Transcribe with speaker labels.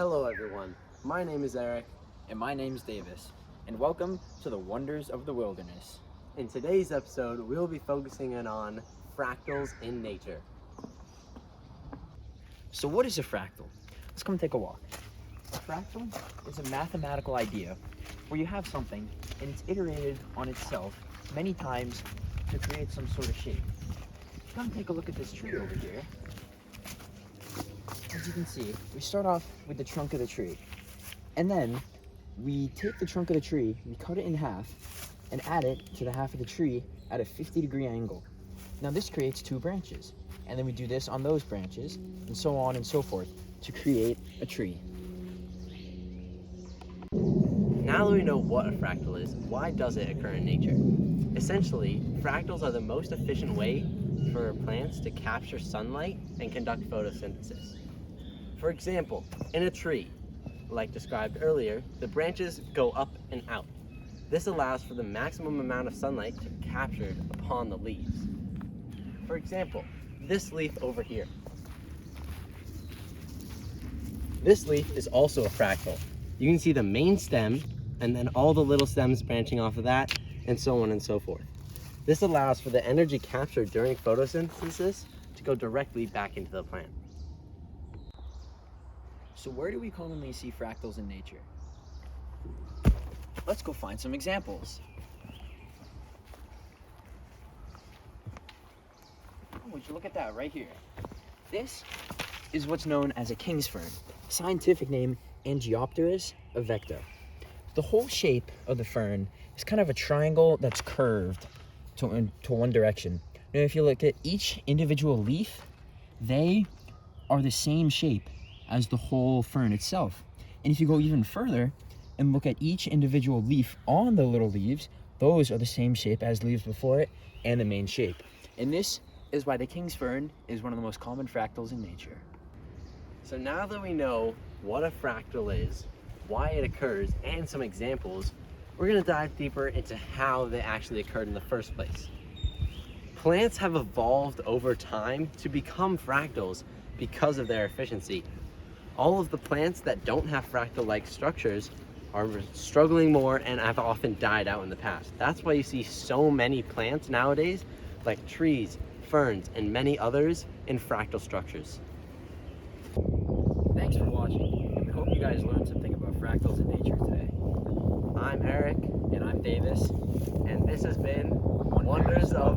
Speaker 1: Hello everyone, my name is Eric.
Speaker 2: And my name's Davis, and welcome to the Wonders of the Wilderness.
Speaker 1: In today's episode, we'll be focusing in on fractals in nature.
Speaker 2: So what is a fractal? Let's come take a walk. A fractal is a mathematical idea where you have something and it's iterated on itself many times to create some sort of shape. Come take a look at this tree over here. As you can see, we start off with the trunk of the tree, and then we take the trunk of the tree, we cut it in half, and add it to the half of the tree at a 50-degree angle. Now this creates two branches, and then we do this on those branches, and so on and so forth, to create a tree.
Speaker 1: Now that we know what a fractal is, why does it occur in nature? Essentially, fractals are the most efficient way for plants to capture sunlight and conduct photosynthesis. For example, in a tree, like described earlier, the branches go up and out. This allows for the maximum amount of sunlight to be captured upon the leaves. For example, this leaf over here. This leaf is also a fractal. You can see the main stem and then all the little stems branching off of that, and so on and so forth. This allows for the energy captured during photosynthesis to go directly back into the plant.
Speaker 2: So where do we commonly see fractals in nature? Let's go find some examples. Oh, would you look at that right here? This is what's known as a king's fern, scientific name Angiopteris avecta. The whole shape of the fern is kind of a triangle that's curved to one direction. Now if you look at each individual leaf, they are the same shape as the whole fern itself. And if you go even further and look at each individual leaf on the little leaves, those are the same shape as leaves before it and the main shape. And this is why the king's fern is one of the most common fractals in nature.
Speaker 1: So now that we know what a fractal is, why it occurs, and some examples, we're going to dive deeper into how they actually occurred in the first place. Plants have evolved over time to become fractals because of their efficiency. All of the plants that don't have fractal-like structures are struggling more and have often died out in the past. That's why you see so many plants nowadays, like trees, ferns, and many others, in fractal structures.
Speaker 2: Thanks for watching. We hope you guys learned something about fractals in nature today.
Speaker 1: I'm Eric,
Speaker 2: And I'm Davis.
Speaker 1: and this has been Wonders of